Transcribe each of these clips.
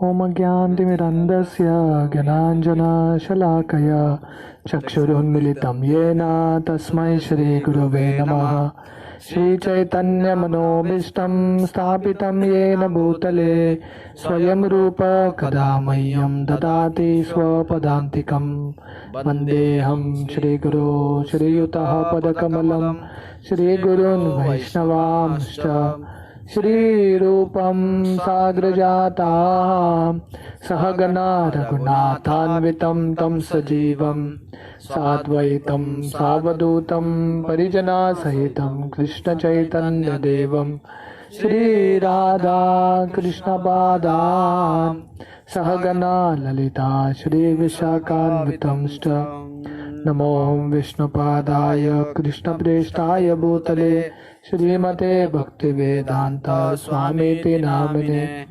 ॐ ज्ञानतिमिरन्धस्य ज्ञानाञ्जनशलाकया चक्षुरुन्मिलितं येन तस्मै श्रीगुरवे नमः। श्रीचैतन्यमनोभीष्टं स्थापितं येन भूतले स्वयं रूप कदा मह्यं ददाति स्वपदान्तिकं। वन्देऽहं श्रीगुरो श्रीयुतः पदकमलं श्रीगुरून् वैष्णवांश्च श्रीरूपं साग्रजाता सहगना रघुनाथान्वितं तं सजीवं साद्वैतं सावधूतं परिजनसहितं कृष्णचैतन्यदेवं श्रीराधा कृष्णपादान् सहगना ललिता श्रीविशाखान्वितंश्च। नमो विष्णुपादाय कृष्णप्रेष्ठाय भूतले श्रीमते भक्तिवेदांत स्वामीति नामिने।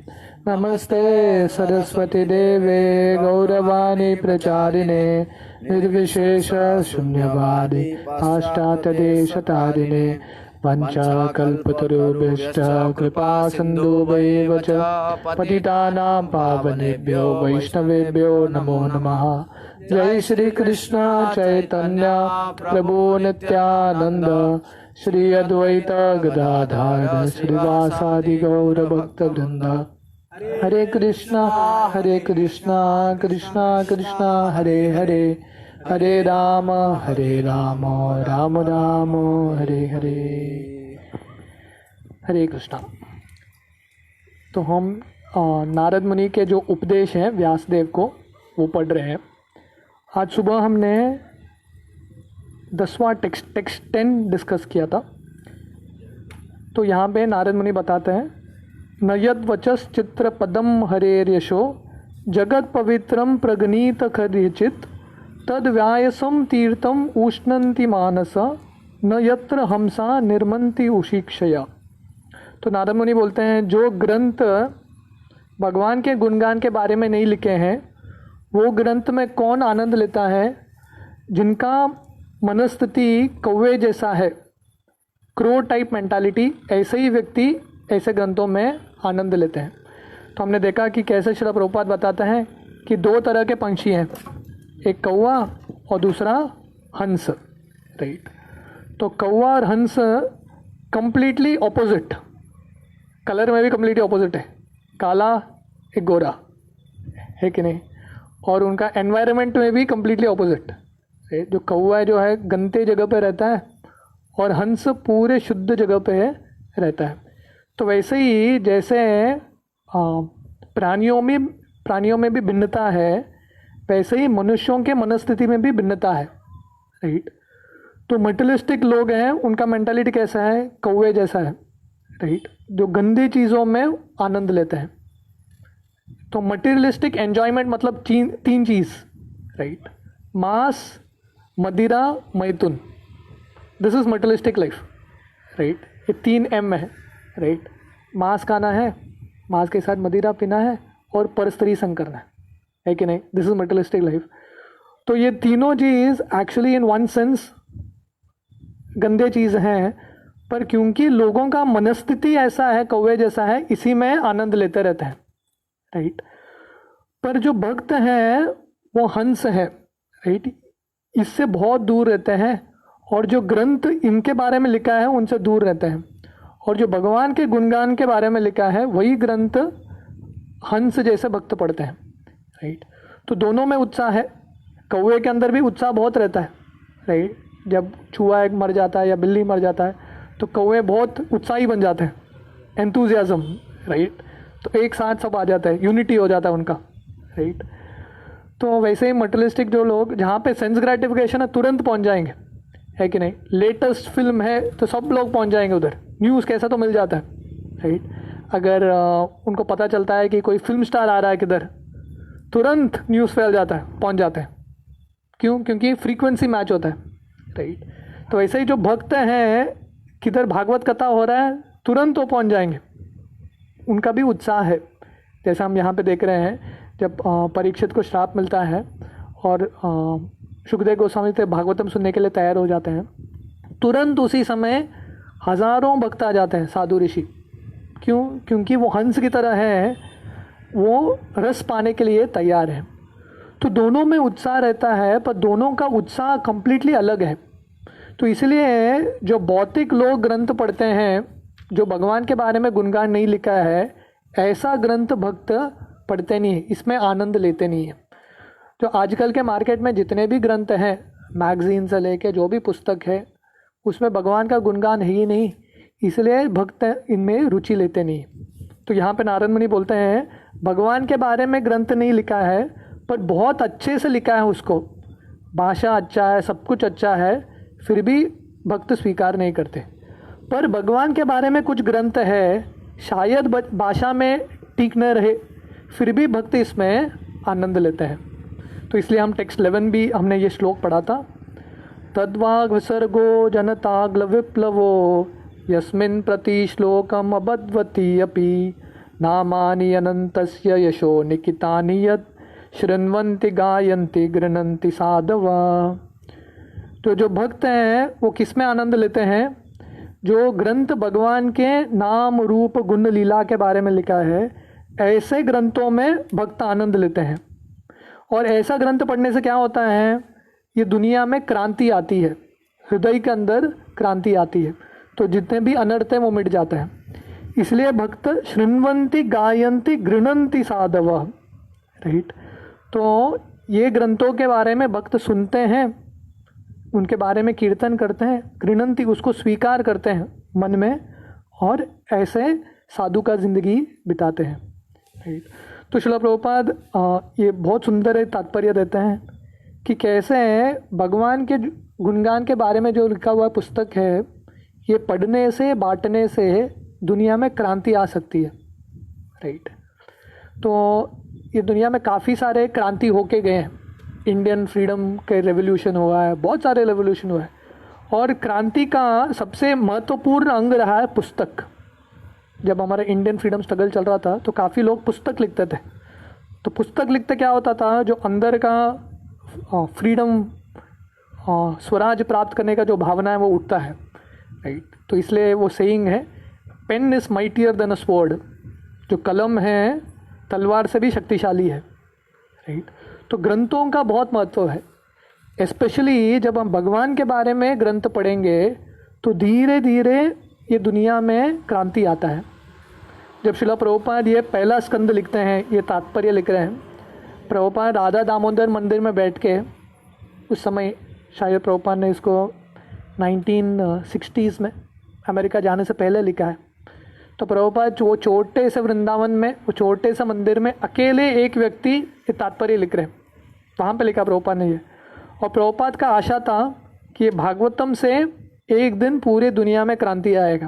नमस्ते सरस्वती देवे गौरवाणी प्रचारिणे निर्विशेष शून्यवादी पाश्चात्यदेशतारिणे। वंशाकल्पतरुभ्यश्च कृपा सिन्धुभ्यैव च पतितानां पावनेभ्यो वैष्णवेभ्यो नमो नमः। जय श्री कृष्ण चैतन्य प्रभु नित्यानंद श्री अद्वैत गदाधर श्रीवासादि गौर भक्त वृंद। हरे कृष्णा कृष्णा कृष्णा हरे हरे, हरे राम राम राम हरे हरे। हरे कृष्णा। तो हम नारद मुनि के जो उपदेश हैं व्यासदेव को वो पढ़ रहे हैं। आज सुबह हमने 10वां टेक्स्ट 10 डिस्कस किया था। तो यहाँ पे नारद मुनि बताते हैं, न यद वचस चित्र पदम हरेर्यशो जगत पवित्रम प्रगनीत खर्यचित तद व्यायसम तीर्थम उष्णंति मानस न यत्र हमसा निर्मंति उशीक्षया। तो नारद मुनि बोलते हैं, जो ग्रंथ भगवान के गुणगान के बारे में नहीं लिखे हैं वो ग्रंथ में कौन आनंद लेता है? जिनका मनस्थिति कौवे जैसा है, क्रो टाइप मेंटालिटी, ऐसे ही व्यक्ति ऐसे ग्रंथों में आनंद लेते हैं। तो हमने देखा कि कैसे श्रील प्रभुपाद बताते हैं कि 2 तरह के पंछी हैं, एक कौवा और दूसरा हंस, राइट। तो कौवा और हंस कंप्लीटली ऑपोजिट, कलर में भी कंप्लीटली ऑपोजिट है, काला एक गोरा है कि नहीं, और उनका एनवायरनमेंट में भी कंप्लीटली ऑपोजिट। जो कौवा जो है गंदे जगह पे रहता है और हंस पूरे शुद्ध जगह पे रहता है। तो वैसे ही जैसे प्राणियों में भी भिन्नता है, वैसे ही मनुष्यों के मनस्थिति में भी भिन्नता है, राइट। तो मटेरियलिस्टिक लोग हैं, उनका मेंटालिटी कैसा है? कौवे जैसा है, राइट, जो गंदी चीज़ों में आनंद लेते हैं। तो मटेरियलिस्टिक एन्जॉयमेंट मतलब 3 चीज़, राइट, मांस, मदिरा, मैथुन। This is materialistic life, right. ये 3 M है, राइट। मांस खाना है, मांस के साथ मदिरा पीना है और परस्त्री संग करना है कि नहीं? This is materialistic life. तो ये तीनों चीज़ एक्चुअली इन वन सेंस गंदे चीज़ हैं, पर क्योंकि लोगों का मनस्थिति ऐसा है, कौवे जैसा है, इसी में आनंद लेते रहते हैं, राइट। पर जो भक्त हैं वो हंस है, राइट, इससे बहुत दूर रहते हैं और जो ग्रंथ इनके बारे में लिखा है उनसे दूर रहते हैं। और जो भगवान के गुणगान के बारे में लिखा है वही ग्रंथ हंस जैसे भक्त पढ़ते हैं, राइट। तो दोनों में उत्साह है। कौवे के अंदर भी उत्साह बहुत रहता है, राइट। जब चूहा एक मर जाता है या बिल्ली मर जाता है तो कौवे बहुत उत्साही बन जाते हैं, एंथुजियाज्म, राइट। तो एक साथ सब आ जाता है, यूनिटी हो जाता है उनका, राइट। तो वैसे ही मटेरियलिस्टिक जो लोग, जहाँ पे सेंस ग्रेटिफिकेशन है तुरंत पहुँच जाएंगे, है कि नहीं। लेटेस्ट फिल्म है तो सब लोग पहुँच जाएंगे उधर, न्यूज़ कैसा तो मिल जाता है, राइट। अगर उनको पता चलता है कि कोई फिल्म स्टार आ रहा है किधर, तुरंत न्यूज़ फैल जाता है, पहुँच जाते हैं। क्यों? क्योंकि फ्रीक्वेंसी मैच होता है, राइट। तो वैसे ही जो भक्त हैं, किधर भागवत कथा हो रहा है तुरंत वो पहुँच जाएंगे, उनका भी उत्साह है। जैसे हम यहाँ पे देख रहे हैं, जब परीक्षित को श्राप मिलता है और सुखदेव गोस्वामी से भागवतम सुनने के लिए तैयार हो जाते हैं, तुरंत उसी समय हजारों भक्त आ जाते हैं, साधु ऋषि। क्यों? क्योंकि वो हंस की तरह है, वो रस पाने के लिए तैयार है। तो दोनों में उत्साह रहता है, पर दोनों का उत्साह कंप्लीटली अलग है। तो इसलिए जो भौतिक लोग ग्रंथ पढ़ते हैं, जो भगवान के बारे में गुणगान नहीं लिखा है, ऐसा ग्रंथ भक्त पढ़ते नहीं है, इसमें आनंद लेते नहीं है। जो आजकल के मार्केट में जितने भी ग्रंथ हैं, मैगजीन से लेके जो भी पुस्तक है, उसमें भगवान का गुणगान है ही नहीं, इसलिए भक्त इनमें रुचि लेते नहीं। तो यहाँ पे नारद मुनि बोलते हैं भगवान के बारे में ग्रंथ नहीं लिखा है, पर बहुत अच्छे से लिखा है उसको, भाषा अच्छा है, सब कुछ अच्छा है, फिर भी भक्त स्वीकार नहीं करते। पर भगवान के बारे में कुछ ग्रंथ है, शायद भाषा में ठीक न रहे, फिर भी भक्त इसमें आनंद लेते हैं। तो इसलिए हम टेक्स्ट 11 भी हमने ये श्लोक पढ़ा था। तद्वाग विसर्गो जनताग्ल विप्लवो यस्मिन् प्रति श्लोकम अबद्वती अपि नामानि अनन्तस्य यशो निकितानि यत् शृण्वन्ति गायन्ति गृह्णन्ति साधवा। तो जो भक्त हैं वो किस में आनंद लेते हैं? जो ग्रंथ भगवान के नाम रूप गुण लीला के बारे में लिखा है, ऐसे ग्रंथों में भक्त आनंद लेते हैं। और ऐसा ग्रंथ पढ़ने से क्या होता है, ये दुनिया में क्रांति आती है, हृदय के अंदर क्रांति आती है, तो जितने भी अनर्थ हैं वो मिट जाते हैं। इसलिए भक्त शृण्वन्ति गायन्ति गृह्णन्ति साधव, राइट। तो ये ग्रंथों के बारे में भक्त सुनते हैं, उनके बारे में कीर्तन करते हैं, गृह्णन्ति उसको स्वीकार करते हैं मन में, और ऐसे साधु का जिंदगी बिताते हैं, राइट। तो श्रील प्रभुपाद ये बहुत सुंदर तात्पर्य देते हैं कि कैसे भगवान के गुणगान के बारे में जो लिखा हुआ पुस्तक है, ये पढ़ने से बांटने से दुनिया में क्रांति आ सकती है, राइट। तो ये दुनिया में काफ़ी सारे क्रांति होके गए हैं, इंडियन फ्रीडम के रेवोल्यूशन हुआ है, बहुत सारे रेवोल्यूशन हुए हैं, और क्रांति का सबसे महत्वपूर्ण अंग रहा है पुस्तक। जब हमारा इंडियन फ्रीडम स्ट्रगल चल रहा था तो काफ़ी लोग पुस्तक लिखते थे। तो पुस्तक लिखते क्या होता था, जो अंदर का फ्रीडम, स्वराज प्राप्त करने का जो भावना है वो उठता है, राइट। तो इसलिए वो सेइंग है, pen is mightier than a sword, जो कलम है तलवार से भी शक्तिशाली है, राइट। तो ग्रंथों का बहुत महत्व है, स्पेशली जब हम भगवान के बारे में ग्रंथ पढ़ेंगे तो धीरे धीरे ये दुनिया में क्रांति आता है। जब श्रील प्रभुपाद ये पहला स्कंद लिखते हैं, ये तात्पर्य लिख रहे हैं, प्रभुपाद राधा दामोदर मंदिर में बैठ के, उस समय शायद प्रभुपाद ने इसको 1960s में अमेरिका जाने से पहले लिखा है। तो प्रभुपाद वो छोटे से वृंदावन में, वो छोटे से मंदिर में अकेले एक व्यक्ति ये तात्पर्य लिख रहे हैं, वहाँ पे लिखा प्रभुपाद ने ये। और प्रभुपाद का आशा था कि ये भागवतम से एक दिन पूरे दुनिया में क्रांति आएगा,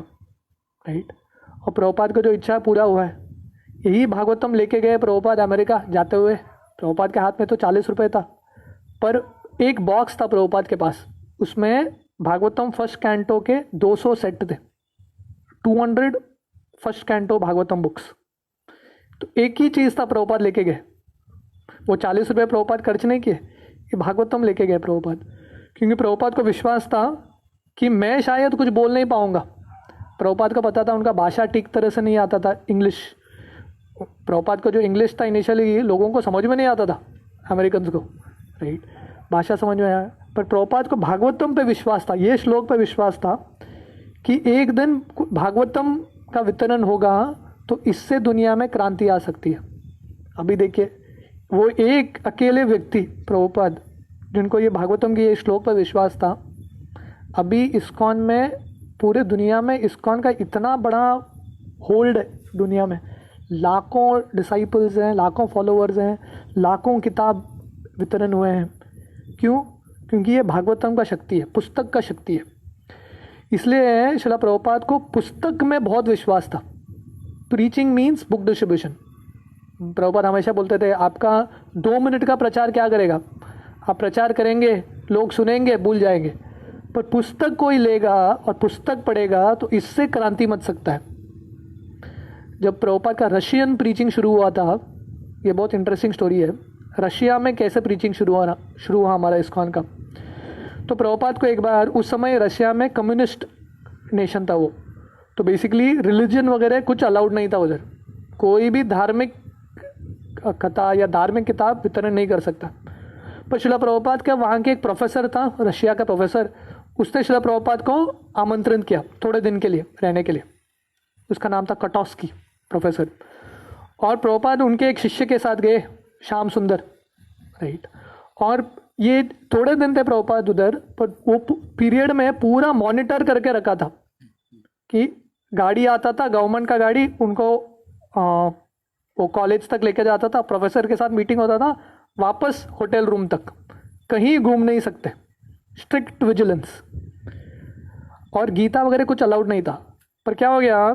राइट। और प्रभुपाद का जो इच्छा पूरा हुआ है। यही भागवतम लेके गए प्रभुपाद अमेरिका जाते हुए। प्रभुपाद के हाथ में तो 40 रुपये था, पर एक बॉक्स था प्रभुपाद के पास, उसमें भागवतम फर्स्ट कैंटो के 200 सेट थे, 200 फर्स्ट कैंटो भागवतम बुक्स। तो एक ही चीज़ था प्रभुपाद लेके गए, वो 40 रुपये प्रभुपाद खर्च नहीं किए, ये भागवतम लेके गए प्रभुपाद, क्योंकि प्रभुपाद को विश्वास था कि मैं शायद कुछ बोल नहीं पाऊँगा। प्रभुपाद को पता था उनका भाषा ठीक तरह से नहीं आता था, इंग्लिश। प्रभुपाद को जो इंग्लिश था इनिशियली लोगों को समझ में नहीं आता था, अमेरिकन्स को, राइट, भाषा समझ में आया। पर प्रभुपाद को भागवतम पे विश्वास था, ये श्लोक पे विश्वास था कि एक दिन भागवतम का वितरण होगा तो इससे दुनिया में क्रांति आ सकती है। अभी देखिए, वो एक अकेले व्यक्ति प्रभुपाद, जिनको ये भागवतम के ये श्लोक पर विश्वास था, अभी इस्कॉन में, पूरे दुनिया में इस्कॉन का इतना बड़ा होल्ड है दुनिया में, लाखों डिसाइपल्स हैं, लाखों फॉलोअर्स हैं, लाखों किताब वितरण हुए हैं। क्यों? क्योंकि ये भागवतम का शक्ति है, पुस्तक का शक्ति है। इसलिए श्रील प्रभुपाद को पुस्तक में बहुत विश्वास था। Preaching means book distribution. Prabhupada हमेशा बोलते थे, आपका 2 मिनट का प्रचार क्या करेगा, आप प्रचार करेंगे, लोग सुनेंगे, भूल जाएंगे, पर पुस्तक कोई लेगा और पुस्तक पढ़ेगा तो इससे क्रांति मच सकता है। जब प्रभुपाद का रशियन प्रीचिंग शुरू हुआ था, ये बहुत इंटरेस्टिंग स्टोरी है, रशिया में कैसे प्रीचिंग शुरू हुआ हमारा इस्कॉन का। तो प्रभुपाद को एक बार, उस समय रशिया में कम्युनिस्ट नेशन था वो, तो बेसिकली रिलीजन वगैरह कुछ अलाउड नहीं था उधर, कोई भी धार्मिक कथा या धार्मिक किताब वितरण नहीं कर सकता। पर शिला प्रभुपाद का वहाँ के एक प्रोफेसर था, रशिया का प्रोफेसर, उसने शिला प्रभुपाद को आमंत्रित किया थोड़े दिन के लिए रहने के लिए। उसका नाम था कटॉस्की प्रोफेसर। और प्रभुपाद उनके एक शिष्य के साथ गए, श्याम सुंदर, राइट। और ये थोड़े दिन थे प्रभुपाद उधर, पर वो पीरियड में पूरा मॉनिटर करके रखा था कि गाड़ी आता था, गवर्नमेंट का गाड़ी उनको वो कॉलेज तक लेके जाता था, प्रोफेसर के साथ मीटिंग होता था, वापस होटल रूम तक, कहीं घूम नहीं सकते, स्ट्रिक्ट विजिलेंस। और गीता वगैरह कुछ अलाउड नहीं था। पर क्या हो गया,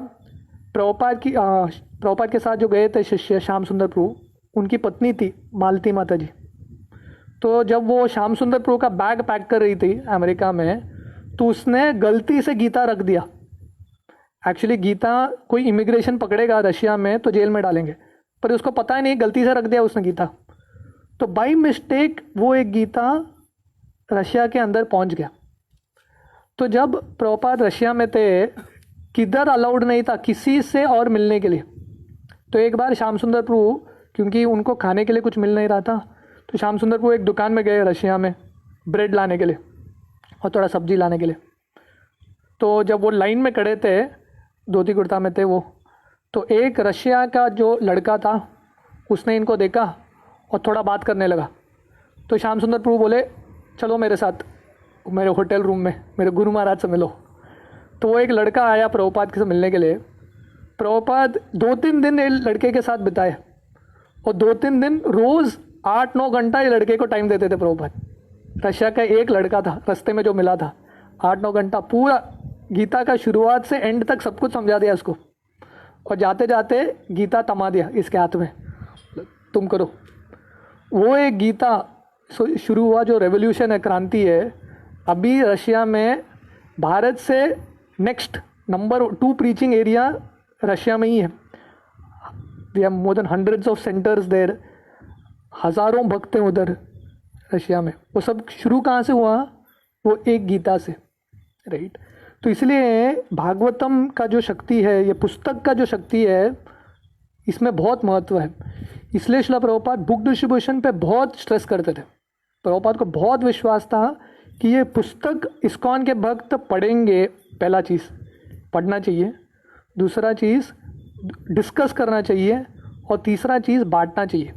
प्रभुपाद के साथ जो गए थे शिष्य श्याम सुंदर प्रभु, उनकी पत्नी थी मालती माता जी। तो जब वो श्याम सुंदर प्रभु का बैग पैक कर रही थी अमेरिका में, तो उसने गलती से गीता रख दिया। एक्चुअली गीता कोई इमिग्रेशन पकड़ेगा रशिया में तो जेल में डालेंगे, पर उसको पता ही नहीं, गलती से रख दिया उसने गीता। तो बाई मिस्टेक वो एक गीता रशिया के अंदर पहुंच गया। तो जब प्रभुपाद रशिया में थे, किधर अलाउड नहीं था किसी से और मिलने के लिए। तो एक बार श्याम सुंदर प्रभु, क्योंकि उनको खाने के लिए कुछ मिल नहीं रहा था, तो श्याम सुंदर प्रभु एक दुकान में गए रशिया में ब्रेड लाने के लिए और थोड़ा सब्जी लाने के लिए। तो जब वो लाइन में खड़े थे, धोती कुर्ता में थे वो, तो एक रशिया का जो लड़का था उसने इनको देखा और थोड़ा बात करने लगा। तो श्याम सुंदर प्रभु बोले, चलो मेरे साथ मेरे होटल रूम में, मेरे गुरु महाराज से मिलो। तो वो एक लड़का आया प्रभुपाद से मिलने के लिए। प्रभुपाद 2-3 दिन ये लड़के के साथ बिताए और 2-3 दिन रोज़ 8-9 घंटा ये लड़के को टाइम देते थे प्रभुपाद। रशिया का एक लड़का था रास्ते में जो मिला था, 8-9 घंटा पूरा गीता का शुरुआत से एंड तक सब कुछ समझा दिया उसको। और जाते जाते गीता थमा दिया इसके हाथ में, तुम करो। वो एक गीता शुरू हुआ जो रेवोल्यूशन है, क्रांति है। अभी रशिया में भारत से next number 2 preaching area Russia में ही है। We have more than hundreds of centres there, हज़ारों भक्त हैं उधर रशिया में। वो सब शुरू कहाँ से हुआ? वो एक गीता से, राइट। तो इसलिए भागवतम का जो शक्ति है, ये पुस्तक का जो शक्ति है, इसमें बहुत महत्व है। इसलिए श्रील प्रभुपाद बुक डिस्ट्रीब्यूशन पे बहुत स्ट्रेस करते थे। प्रभुपाद को बहुत विश्वास था कि ये पुस्तक इस्कॉन के भक्त पढ़ेंगे। पहला चीज़ पढ़ना चाहिए, दूसरा चीज़ डिस्कस करना चाहिए, और तीसरा चीज़ बांटना चाहिए।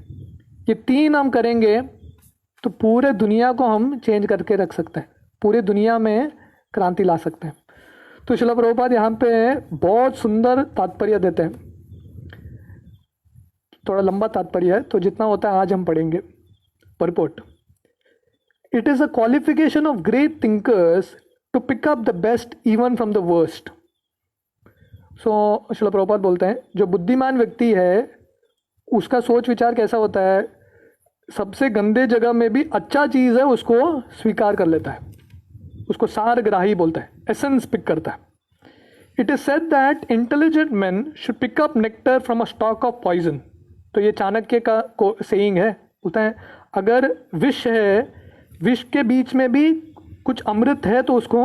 ये 3 हम करेंगे तो पूरे दुनिया को हम चेंज करके रख सकते हैं, पूरे दुनिया में क्रांति ला सकते हैं। तो श्रील प्रभुपाद यहाँ पे बहुत सुंदर तात्पर्य देते हैं। थोड़ा लंबा तात्पर्य है, तो जितना होता है आज हम पढ़ेंगे। Purport: it is a qualification of great thinkers to pick up the best even from the worst. So Srila Prabhupada बोलते हैं, जो बुद्धिमान व्यक्ति है उसका सोच विचार कैसा होता है, सबसे गंदे जगह में भी अच्छा चीज़ है उसको स्वीकार कर लेता है, उसको सारग्राही बोलता है, एसेंस पिक करता है। It is said that intelligent man should pick up nectar from a stock of poison. तो ये चाणक्य का सेइंग है, बोलता है अगर विष है, विष के बीच में भी कुछ अमृत है तो उसको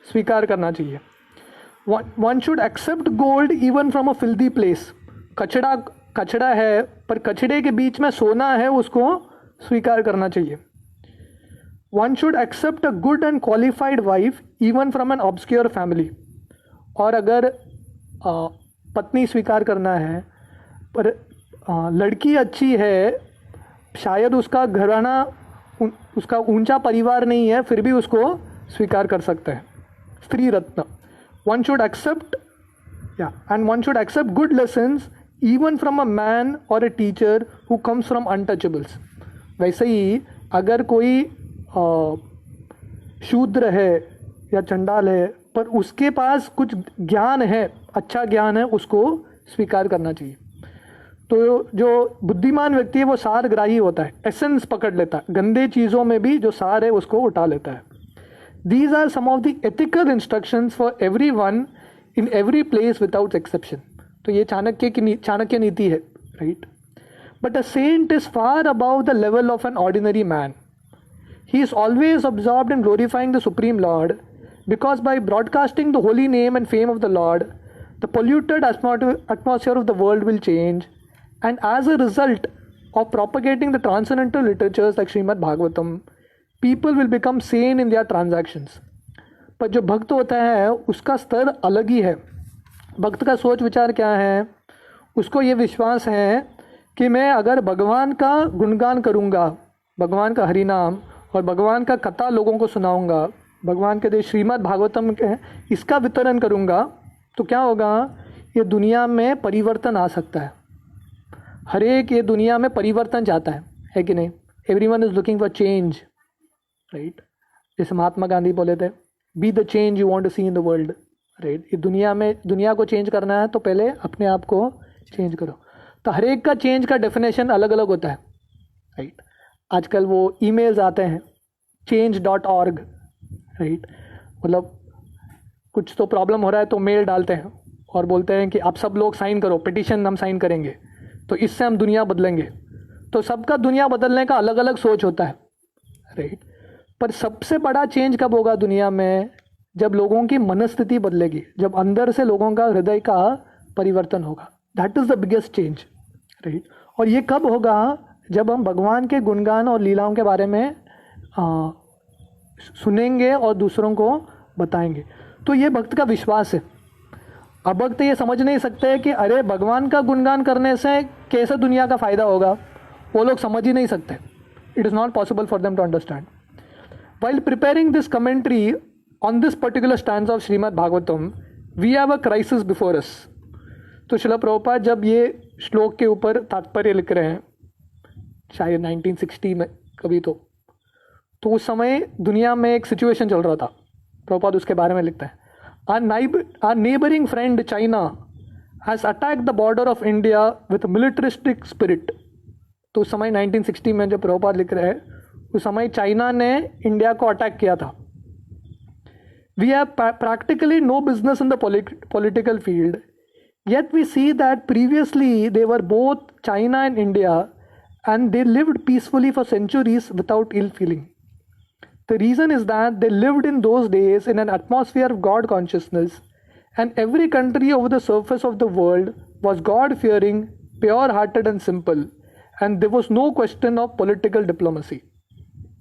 स्वीकार करना चाहिए। One should accept gold even from a filthy place. कचड़ा है पर कचड़े के बीच में सोना है, उसको स्वीकार करना चाहिए। One should accept a good and qualified wife even from an obscure family. और अगर पत्नी स्वीकार करना है पर लड़की अच्छी है, शायद उसका घराना, उसका ऊंचा परिवार नहीं है, फिर भी उसको स्वीकार कर सकते हैं। स्त्री रत्न। One should accept and one should accept good lessons even from a man or a teacher who comes from untouchables. वैसे ही अगर कोई शूद्र है या चंडाल है पर उसके पास कुछ ज्ञान है, अच्छा ज्ञान है, उसको स्वीकार करना चाहिए। तो जो बुद्धिमान व्यक्ति है वो सारग्राही होता है, एसेंस पकड़ लेता है, गंदे चीज़ों में भी जो सार है उसको उठा लेता है। These are some of the ethical instructions for every one in every place without exception. तो ये चाणक्य नीति है, right. But a saint is far above the level of an ordinary man. He is always absorbed in glorifying the Supreme Lord, because by broadcasting the holy name and fame of the Lord, the polluted atmosphere of the world will change, and as a result, of propagating the transcendental literatures like Srimad Bhagavatam, people will become sane in their transactions. पर जो भक्त होता है उसका स्तर अलग ही है. भक्त का सोच विचार क्या है? उसको ये विश्वास है कि मैं अगर भगवान का गुणगान करूँगा, भगवान का हरि नाम और भगवान का कथा लोगों को सुनाऊँगा, भगवान के श्रीमद् भागवतम के इसका वितरण करूँगा, तो क्या होगा? ये दुनिया में परिवर्तन आ सकता है. हर एक ये दुनिया में परिवर्तन चाहता है कि नहीं? Everyone is looking for change, right? जैसे महात्मा गांधी बोले थे, be the change you want to see in the world, right? ये दुनिया को चेंज करना है तो पहले अपने आप को चेंज करो. तो हर एक का चेंज का डेफिनेशन अलग अलग होता है, राइट? आजकल वो ईमेल्स आते हैं change.org, राइट? मतलब कुछ तो प्रॉब्लम हो रहा है तो मेल डालते हैं और बोलते हैं कि आप सब लोग साइन करो, पिटीशन हम साइन करेंगे तो इससे हम दुनिया बदलेंगे. तो सबका दुनिया बदलने का अलग अलग सोच होता है, राइट? पर सबसे बड़ा चेंज कब होगा दुनिया में? जब लोगों की मनस्थिति बदलेगी, जब अंदर से लोगों का हृदय का परिवर्तन होगा. That is the biggest change, right? और ये कब होगा? जब हम भगवान के गुणगान और लीलाओं के बारे में सुनेंगे और दूसरों को बताएंगे. तो ये भक्त का विश्वास है. अब भक्त ये समझ नहीं सकते कि अरे भगवान का गुणगान करने से कैसे दुनिया का फ़ायदा होगा. वो लोग समझ ही नहीं सकते. It is not possible for them to understand. While preparing this commentary on this particular stanzas of Srimad Bhagavatam, we have a crisis before us. तो श्रील प्रभुपाद जब ये श्लोक के ऊपर तात्पर्य लिख रहे हैं, शायद 1960 में कभी, तो उस समय दुनिया में एक सिचुएशन चल रहा था. प्रभुपाद उसके बारे में लिखते हैं, our neighboring friend China has attacked the border of India with a militaristic spirit. तो उस समय 1960 में जब प्रभुपाद लिख रहे हैं, उस समय चाइना ने इंडिया को अटैक किया था. We have practically no business in the political field, yet we see that previously they were both China and India and they lived peacefully for centuries without ill feeling. The reason is that they lived in those days in an atmosphere of God consciousness, and every country over the surface of the world was God-fearing, pure-hearted and simple, and there was no question of political diplomacy.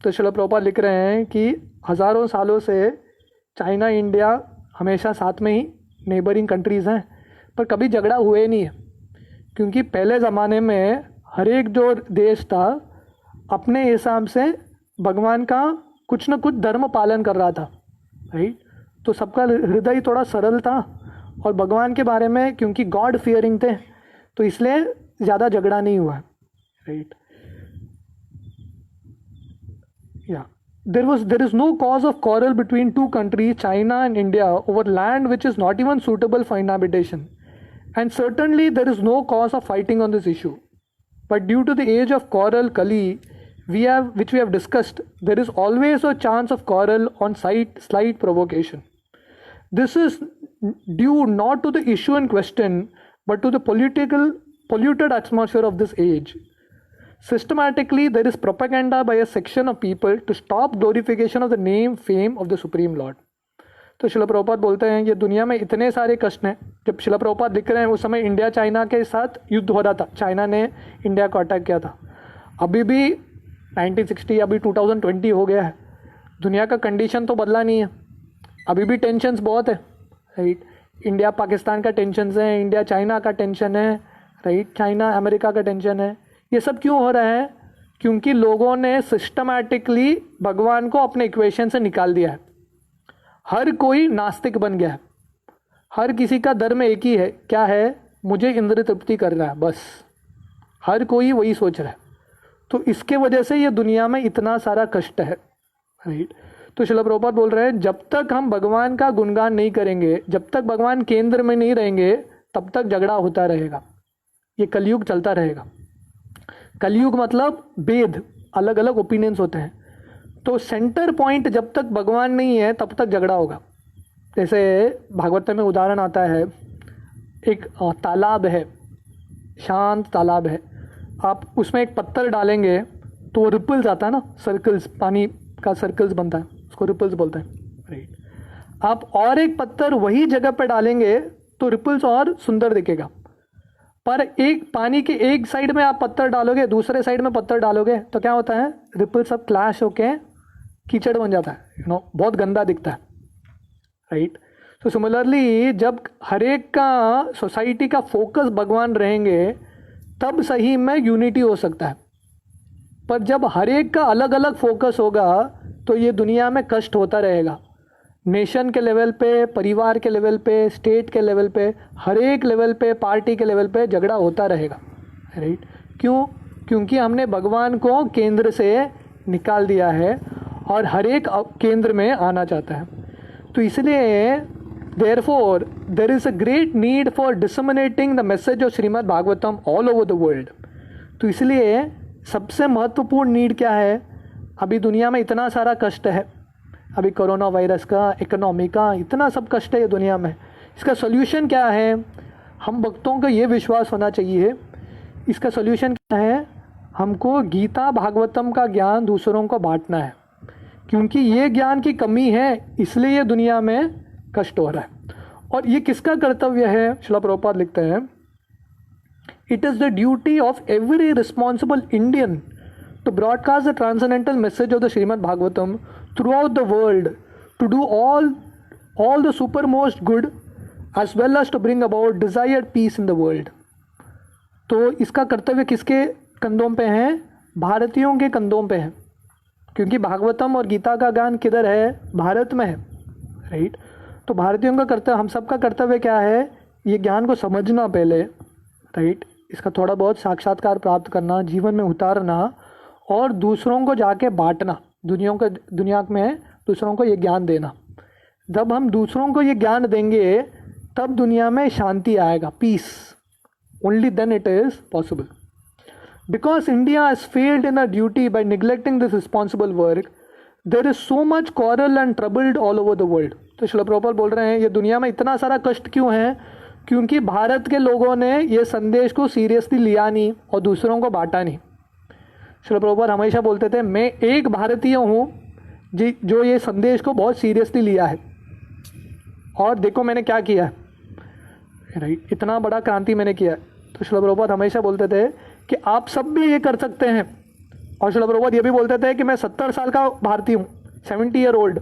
तो श्रील प्रभुपाद लिख रहे हैं कि हज़ारों सालों से China India हमेशा साथ में ही नेबरिंग कंट्रीज़ हैं, पर कभी झगड़ा हुए नहीं है, क्योंकि पहले ज़माने में हर एक जो देश था अपने हिसाब से भगवान का कुछ न कुछ धर्म पालन कर रहा था, राइट? तो सबका हृदय थोड़ा सरल था और भगवान के बारे में क्योंकि गॉड फियरिंग थे तो इसलिए ज़्यादा झगड़ा नहीं हुआ, राइट? या there is no cause of quarrel between two countries, China and India, over land which is not even suitable for inhabitation, and certainly there is no cause of fighting on this issue. But due to the age of quarrel, Kali, which we have discussed, there is always a chance of quarrel on slight provocation. This is due not to the issue in question, but to the polluted atmosphere of this age. Systematically, there is propaganda by a section of people to stop glorification of the name, fame of the Supreme Lord. तो शिला प्रभुपाद बोलते हैं ये दुनिया में इतने सारे कष्ट हैं. जब शिला प्रभुपाद लिख रहे हैं उस समय इंडिया चाइना के साथ युद्ध हो रहा था, चाइना ने इंडिया को अटैक किया था. अभी भी 1960 अभी 2020 हो गया है, दुनिया का कंडीशन तो बदला नहीं है, अभी भी टेंशन्स बहुत है, राइट? इंडिया पाकिस्तान का टेंशन है, इंडिया चाइना का टेंशन है, राइट? चाइना अमेरिका का टेंशन है. ये सब क्यों हो रहा है? क्योंकि लोगों ने सिस्टमैटिकली भगवान को अपने इक्वेशन से निकाल दिया है. हर कोई नास्तिक बन गया है. हर किसी का धर्म एक ही है, क्या है? मुझे इंद्रिय तृप्ति करना है, बस. हर कोई वही सोच रहा है. तो इसके वजह से ये दुनिया में इतना सारा कष्ट है, राइट? तो श्रील प्रभुपाद बोल रहे हैं जब तक हम भगवान का गुणगान नहीं करेंगे, जब तक भगवान केंद्र में नहीं रहेंगे, तब तक झगड़ा होता रहेगा. ये कलयुग चलता रहेगा. कलयुग मतलब भेद, अलग अलग ओपिनियंस होते हैं. तो सेंटर पॉइंट जब तक भगवान नहीं है तब तक झगड़ा होगा. जैसे भागवत में उदाहरण आता है, एक तालाब है, शांत तालाब है, आप उसमें एक पत्थर डालेंगे तो वो रिपल्स आता है ना, सर्कल्स, पानी का सर्कल्स बनता है, उसको रिपल्स बोलते हैं, राइट? आप और एक पत्थर वही जगह पे डालेंगे तो रिपल्स और सुंदर दिखेगा. पर एक पानी के एक साइड में आप पत्थर डालोगे, दूसरे साइड में पत्थर डालोगे, तो क्या होता है, रिपल सब क्लैश होके कीचड़ बन जाता है, बहुत गंदा दिखता है, राइट। तो सिमिलरली जब हर एक का सोसाइटी का फोकस भगवान रहेंगे तब सही में यूनिटी हो सकता है। पर जब हर एक का अलग अलग फोकस होगा तो ये दुनिया में कष्ट होता रहेगा। नेशन के लेवल पे, परिवार के लेवल पे, स्टेट के लेवल पे, हर एक लेवल पे, पार्टी के लेवल पे झगड़ा होता रहेगा, राइट। क्यों? क्योंकि हमने भगवान को केंद्र से निकाल दिया है और हर एक केंद्र में आना चाहता है। तो इसलिए therefore there is a great need for disseminating the message of Shrimad Bhagavatam all over the world। तो इसलिए सबसे महत्वपूर्ण नीड क्या है? अभी दुनिया में इतना सारा कष्ट है, अभी कोरोना वायरस का, इकोनॉमी का, इतना सब कष्ट है दुनिया में। इसका सोल्यूशन क्या है? हम भक्तों का ये विश्वास होना चाहिए, इसका सोल्यूशन क्या है? हमको गीता भागवतम का ज्ञान दूसरों को बांटना है, क्योंकि ये ज्ञान की कमी है, इसलिए ये दुनिया में कष्ट हो रहा है। और ये किसका कर्तव्य है? श्रील प्रभुपाद लिखते हैं, it is the duty of every responsible Indian to broadcast the transcendental message of the Srimad Bhagavatam throughout the world, to do all the supermost good as well as to bring about desired peace in the world. तो इसका कर्तव्य किसके कंधों पे है? भारतीयों के कंधों पे है, क्योंकि भागवतम और गीता का ज्ञान किधर है? भारत में है, राइट। तो भारतीयों का कर्तव्य, हम सबका कर्तव्य क्या है? ये ज्ञान को समझना पहले, राइट, इसका थोड़ा बहुत साक्षात्कार प्राप्त करना, जीवन में उतारना और दूसरों को जाके बांटना, दुनिया में दूसरों को ये ज्ञान देना। जब हम दूसरों को ये ज्ञान देंगे तब दुनिया में शांति आएगा, peace. Only then it is possible. Because India has failed in our duty by neglecting this responsible work, there is so much quarrel and trouble all over the world। तो श्रील प्रभुपाद बोल रहे हैं ये दुनिया में इतना सारा कष्ट क्यों है? क्योंकि भारत के लोगों ने ये संदेश को सीरियसली लिया नहीं और दूसरों को बांटा नहीं। श्रील प्रभुपाद हमेशा बोलते थे, मैं एक भारतीय हूँ जो ये संदेश को बहुत सीरियसली लिया है, और देखो मैंने क्या किया है, राइट, इतना बड़ा क्रांति मैंने किया है। तो श्रील प्रभुपाद हमेशा बोलते थे कि आप सब भी ये कर सकते हैं। और श्रील प्रभुपाद ये भी बोलते थे कि मैं 70 साल का भारतीय हूँ, 70 ईयर ओल्ड।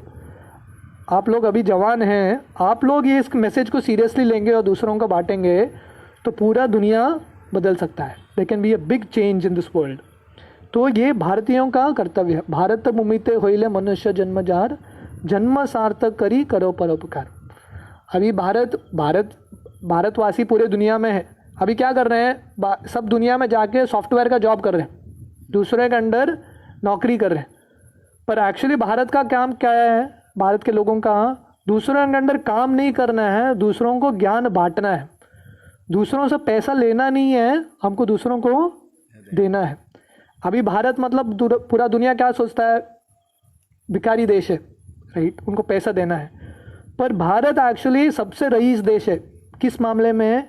आप लोग अभी जवान हैं, आप लोग ये इस मैसेज को सीरियसली लेंगे और दूसरों को बांटेंगे तो पूरा दुनिया बदल सकता है। There can be a big change in this world. तो ये भारतीयों का कर्तव्य है। भारत मुमिते होइले मनुष्य जन्म जार, जन्म सार्थक करी करो परोपकार। अभी भारतवासी पूरे दुनिया में है, अभी क्या कर रहे हैं? सब दुनिया में जाके सॉफ्टवेयर का जॉब कर रहे हैं, दूसरे के अंडर नौकरी कर रहे हैं। पर एक्चुअली भारत का काम क्या है? भारत के लोगों का दूसरों के अंडर काम नहीं करना है, दूसरों को ज्ञान बांटना है। दूसरों से पैसा लेना नहीं है, हमको दूसरों को देना है। अभी भारत मतलब पूरा दुनिया क्या सोचता है? भिखारी देश है, राइट, उनको पैसा देना है। पर भारत एक्चुअली सबसे रईस देश है। किस मामले में?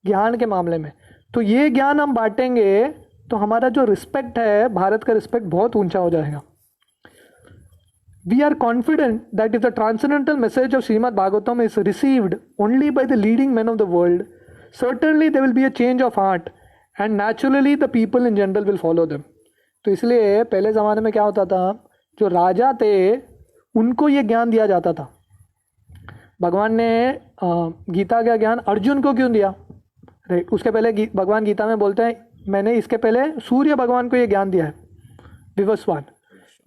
ज्ञान के मामले में। तो ये ज्ञान हम बांटेंगे तो हमारा जो रिस्पेक्ट है, भारत का रिस्पेक्ट बहुत ऊंचा हो जाएगा। We are confident that if the transcendental message of Srimad Bhagavatam is received only by the leading man of the world, certainly there will be a change of heart and naturally the people in general will follow them. तो इसलिए पहले ज़माने में क्या होता था? जो राजा थे उनको ये ज्ञान दिया जाता था। भगवान ने गीता का ज्ञान अर्जुन को क्यों दिया? राइट, उसके पहले भगवान गीता में बोलते हैं, मैंने इसके पहले सूर्य भगवान को ये ज्ञान दिया है, विवस्वान,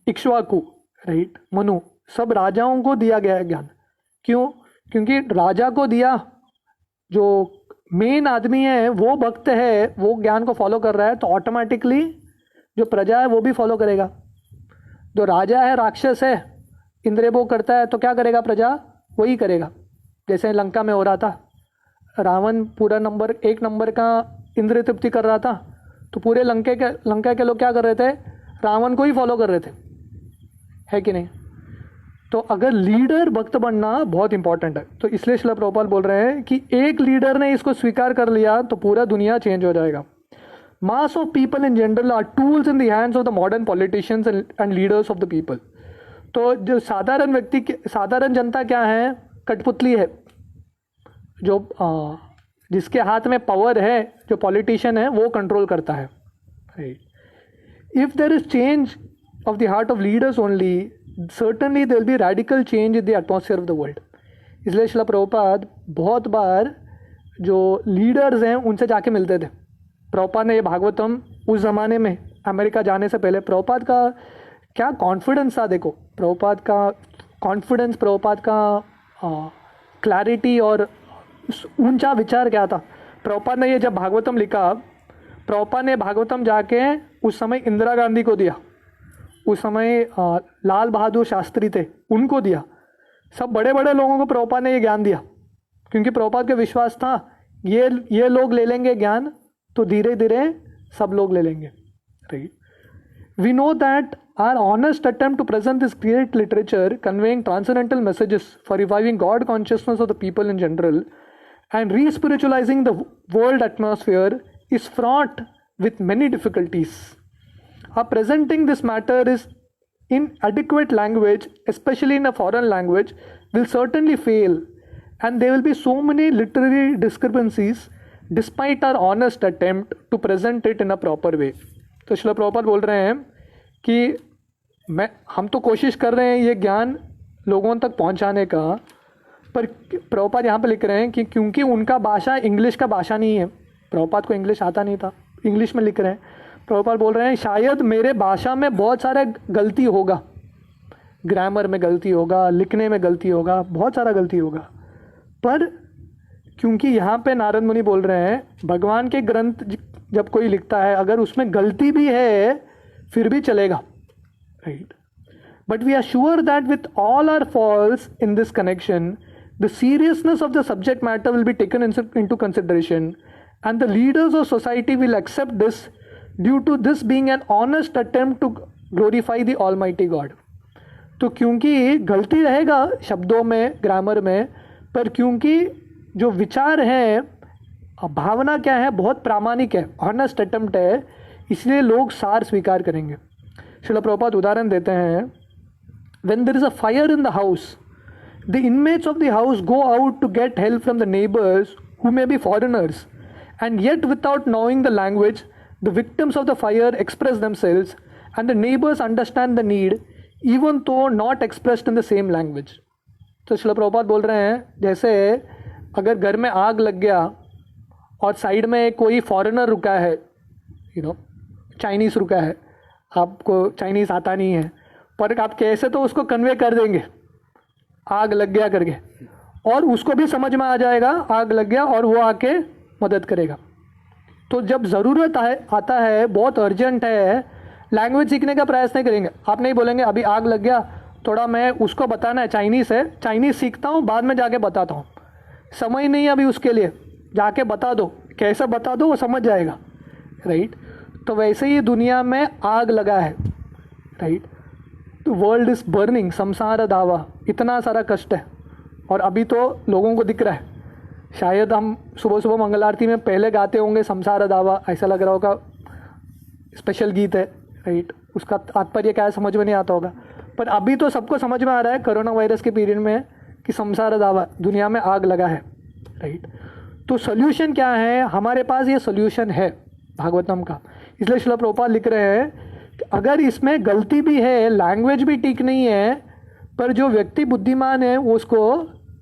इक्ष्वाकु, राइट, मनु, सब राजाओं को दिया गया है ज्ञान। क्यों? क्योंकि राजा को दिया, जो मेन आदमी है वो भक्त है, वो ज्ञान को फॉलो कर रहा है, तो ऑटोमेटिकली जो प्रजा है वो भी फॉलो करेगा। जो राजा है राक्षस है, इंद्रिय भोग करता है, तो क्या करेगा? प्रजा वही करेगा। जैसे लंका में हो रहा था, रावण पूरा एक नंबर का इंद्रिय तृप्ति कर रहा था, तो पूरे लंका के लोग क्या कर रहे थे? रावण को ही फॉलो कर रहे थे, है कि नहीं? तो अगर लीडर भक्त बनना बहुत इंपॉर्टेंट है। तो इसलिए श्रील प्रभुपाद बोल रहे हैं कि एक लीडर ने इसको स्वीकार कर लिया तो पूरा दुनिया चेंज हो जाएगा। Mass of people in general R tools in the hands of the modern politicians and leaders of the people. तो जो साधारण जनता क्या है? कठपुतली है, जो जिसके हाथ में पावर है, जो पॉलिटिशियन है, वो कंट्रोल करता है, right. If there is change of the heart of leaders only, certainly there will be radical change in the atmosphere of the world। इसलिए शिला प्रभुपाद बहुत बार जो लीडर्स हैं उनसे जाके मिलते थे। प्रभुपाद ने ये भागवतम उस ज़माने में अमेरिका जाने से पहले प्रभुपाद का क्या कॉन्फिडेंस था, देखो प्रभुपाद का कॉन्फिडेंस, प्रभुपाद का क्लैरिटी और ऊंचा विचार क्या था। प्रभुपाद ने ये जब भागवतम लिखा, प्रभुपाद ने भागवतम जाके उस समय इंदिरा गांधी को दिया, उस समय लाल बहादुर शास्त्री थे उनको दिया, सब बड़े बड़े लोगों को प्रभुपाद ने ये ज्ञान दिया, क्योंकि प्रभुपाद का विश्वास था ये लोग ले लेंगे ज्ञान तो धीरे धीरे सब लोग ले लेंगे, right. We know that our honest attempt to present this great literature conveying transcendental messages for reviving God consciousness of the people in general and re-spiritualizing the world atmosphere is fraught with many difficulties. Presenting this matter is in adequate language, especially in a foreign language, will certainly fail, and there will be so many literary discrepancies despite our honest attempt to present it in a proper way. तो श्रील प्रभुपाद बोल रहे हैं कि हम तो कोशिश कर रहे हैं ये ज्ञान लोगों तक पहुंचाने का, पर प्रभुपाद यहाँ पे लिख रहे हैं कि क्योंकि उनका भाषा इंग्लिश का भाषा नहीं है, प्रभुपाद को इंग्लिश आता नहीं था, इंग्लिश में लिख रहे हैं। प्रभुपाद बोल रहे हैं शायद मेरे भाषा में बहुत सारा गलती होगा, ग्रामर में गलती होगा, लिखने में गलती होगा, बहुत सारा गलती होगा, पर क्योंकि यहाँ पे नारद मुनि बोल रहे हैं भगवान के ग्रंथ जब कोई लिखता है अगर उसमें गलती भी है फिर भी चलेगा, right. But we are sure that with all our falls in this connection the seriousness of the subject matter will be taken into consideration, and the leaders of society will accept this due to this being an honest attempt to glorify the Almighty God। तो क्योंकि गलती रहेगा शब्दों में, grammar में, पर क्योंकि जो विचार है, भावना क्या है, बहुत प्रामाणिक है, ऑनेस्ट अटेम्प्ट है, इसलिए लोग सार स्वीकार करेंगे। श्रील प्रभुपाद उदाहरण देते हैं, when there is a fire in the house, the inmates of the house go out to get help from the neighbors who may be foreigners, and yet without knowing the language the victims of the fire express themselves and the neighbors understand the need even though not expressed in the same language। तो श्रील प्रभुपाद बोल रहे हैं जैसे अगर घर में आग लग गया और साइड में कोई फॉरेनर रुका है, चाइनीज़ रुका है, आपको चाइनीज़ आता नहीं है, पर आप कैसे तो उसको कन्वे कर देंगे आग लग गया करके, और उसको भी समझ में आ जाएगा आग लग गया और वो आके मदद करेगा। तो जब ज़रूरत आता है, बहुत अर्जेंट है, लैंग्वेज सीखने का प्रयास नहीं करेंगे। आप नहीं बोलेंगे अभी आग लग गया, थोड़ा मैं उसको बताना है, चाइनीज़ है, चाइनीज़ सीखता हूँ, बाद में जाके बताता हूँ, समय नहीं अभी उसके लिए, जाके बता दो, कैसे बता दो वो समझ जाएगा, राइट। तो वैसे ही दुनिया में आग लगा है, राइट। तो वर्ल्ड इज़ बर्निंग, संसार दावा, इतना सारा कष्ट है, और अभी तो लोगों को दिख रहा है। शायद हम सुबह सुबह मंगल आरती में पहले गाते होंगे संसार दावा, ऐसा लग रहा होगा स्पेशल गीत है, राइट, उसका तात्पर्य क्या है समझ में नहीं आता होगा, पर अभी तो सबको समझ में आ रहा है कोरोना वायरस के पीरियड में कि संसार दावा, दुनिया में आग लगा है, राइट। तो सोल्यूशन क्या है, हमारे पास ये सोल्यूशन है भागवतम का। इसलिए श्रील प्रभुपाद लिख रहे हैं अगर इसमें गलती भी है, लैंग्वेज भी ठीक नहीं है, पर जो व्यक्ति बुद्धिमान है वो उसको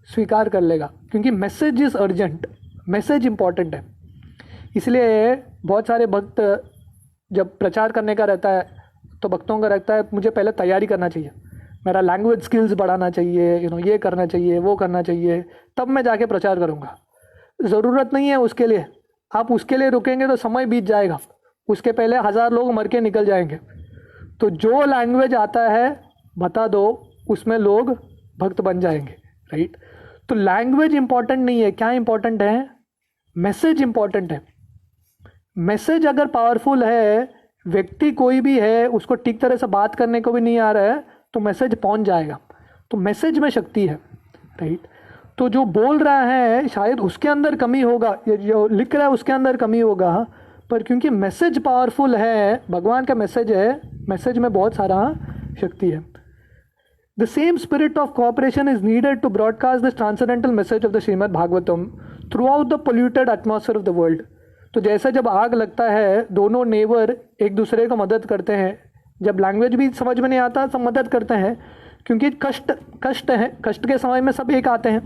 स्वीकार कर लेगा, क्योंकि message is urgent, message important है। इसलिए बहुत सारे भक्त जब प्रचार करने का रहता है तो भक्तों का रहता है मुझे पहले तैयारी करना चाहिए, मेरा लैंग्वेज स्किल्स बढ़ाना चाहिए, ये करना चाहिए, वो करना चाहिए, तब मैं जाके प्रचार करूँगा। ज़रूरत नहीं है उसके लिए, आप उसके लिए रुकेंगे तो समय बीत जाएगा, उसके पहले 1000 लोग मर के निकल जाएंगे। तो जो लैंग्वेज आता है बता दो, उसमें लोग भक्त बन जाएंगे, राइट। तो लैंग्वेज इंपॉर्टेंट नहीं है, क्या इंपॉर्टेंट है, मैसेज इंपॉर्टेंट है। मैसेज अगर पावरफुल है, व्यक्ति कोई भी है उसको ठीक तरह से बात करने को भी नहीं आ रहा है, तो मैसेज पहुंच जाएगा। तो मैसेज में शक्ति है, राइट। तो जो बोल रहा है शायद उसके अंदर कमी होगा, जो लिख रहा है उसके अंदर कमी होगा, पर क्योंकि मैसेज पावरफुल है, भगवान का मैसेज है, मैसेज में बहुत सारा शक्ति है। The same spirit of cooperation is needed to broadcast this transcendental message of the Srimad Bhagavatam throughout the polluted atmosphere of the world. तो जैसा जब आग लगता है, दोनों नेबर एक दूसरे को मदद करते हैं, जब लैंग्वेज भी समझ में नहीं आता सब मदद करते हैं, क्योंकि कष्ट है, कष्ट के समय में सब एक आते हैं,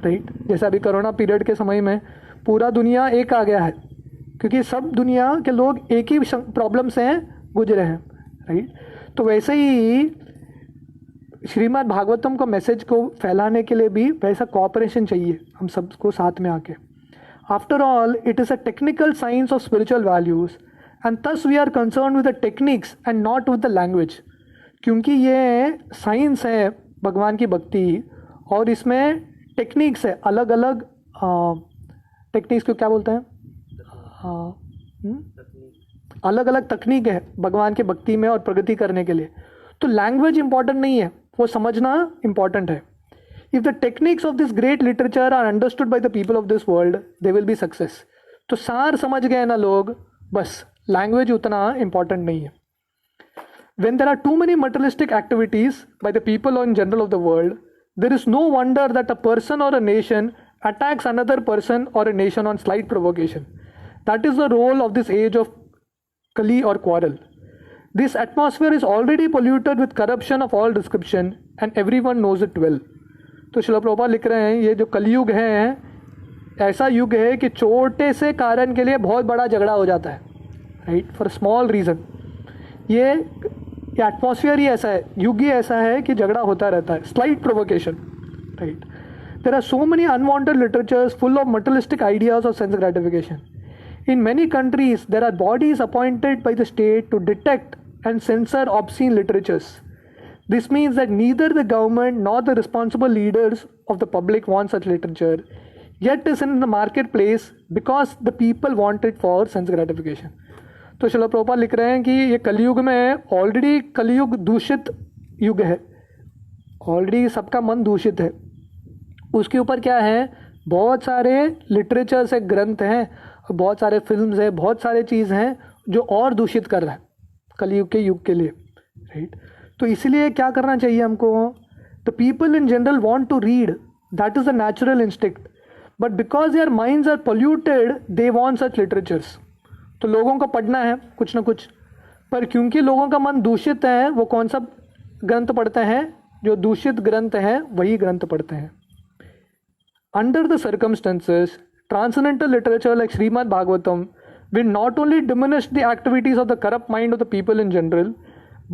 राइट। जैसे अभी कोरोना पीरियड के समय में पूरा दुनिया एक आ गया है, क्योंकि सब दुनिया के लोग एक ही प्रॉब्लम से गुजरे हैं, राइट। तो वैसे ही श्रीमद् भागवतम को मैसेज को फैलाने के लिए भी वैसा कोऑपरेशन चाहिए हम सबको साथ में आके। After all it is a technical science of spiritual values and thus we are concern with the techniques and not with the language. क्योंकि ये साइंस है भगवान की भक्ति, और इसमें टेक्निक्स है, अलग अलग टेक्निक्स को क्या बोलते हैं, अलग अलग तकनीक है भगवान के भक्ति में और प्रगति करने के लिए। तो लैंग्वेज इंपॉर्टेंट नहीं है, वो समझना इंपॉर्टेंट है। If the techniques of this great literature are understood by the people of this world they will be success. तो सार समझ गए ना लोग, बस लैंग्वेज उतना इंपॉर्टेंट नहीं है। When there are too many materialistic activities by the people in general of the world, there is no wonder that a person or a nation attacks another person or a nation on slight provocation. That is the role of this age of Kali or quarrel. This atmosphere is already polluted with corruption of all description and everyone knows it well. तो श्रील प्रभुपाद लिख रहे हैं, ये जो कलयुग है ऐसा युग है कि छोटे से कारण के लिए बहुत बड़ा झगड़ा हो जाता है, राइट, फॉर स्मॉल रीज़न। ये एटमॉस्फेयर ही ऐसा है, युग ही ऐसा है कि झगड़ा होता रहता है, slight provocation, right. There are so many unwanted literatures full of materialistic ideas of sense gratification. In many countries there are bodies appointed by the state to detect and censor obscene literatures. This means that neither the government nor the responsible leaders of the public want such literature, yet is in the marketplace because the people want it for sense gratification. तो श्रील प्रभुपाद लिख रहे हैं कि ये कलयुग में already कलयुग दूषित युग है, ऑलरेडी सबका मन दूषित है। उसके ऊपर क्या है, बहुत सारे लिटरेचर्स है, ग्रंथ हैं, बहुत सारे फिल्म्स हैं, बहुत सारे चीज़ हैं जो और दूषित कर रहा है कलयुग के युग के लिए, राइट। तो इसलिए क्या करना चाहिए हमको, the people in general want to read, that is the natural instinct, but because their minds are polluted they want such literatures. तो लोगों को पढ़ना है कुछ ना कुछ, पर क्योंकि लोगों का मन दूषित है वो कौन सा ग्रंथ पढ़ते हैं, जो दूषित ग्रंथ हैं वही ग्रंथ पढ़ते हैं। Under the circumstances transcendental literature like Shrimad Bhagavatam will not only diminish the activities of the corrupt mind of the people in general,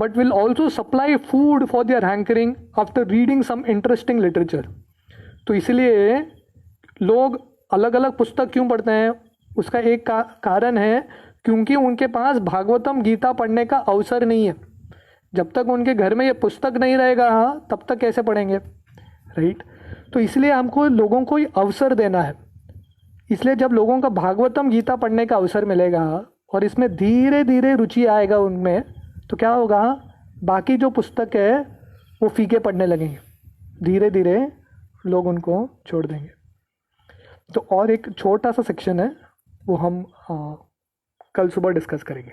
but will also supply food for their hankering after reading some interesting literature. तो इसलिए लोग अलग अलग पुस्तक क्यों पढ़ते हैं, उसका एक कारण है क्योंकि उनके पास भागवतम गीता पढ़ने का अवसर नहीं है। जब तक उनके घर में ये पुस्तक नहीं रहेगा तब तक कैसे पढ़ेंगे, राइट। तो इसलिए हमको लोगों को ये अवसर देना है। इसलिए जब लोगों का भागवतम गीता पढ़ने का अवसर मिलेगा और इसमें धीरे धीरे रुचि आएगा उनमें, तो क्या होगा, बाकी जो पुस्तक है वो फीके पढ़ने लगेंगे, धीरे धीरे लोग उनको छोड़ देंगे। तो और एक छोटा सा सेक्शन है वो हम कल सुबह डिस्कस करेंगे।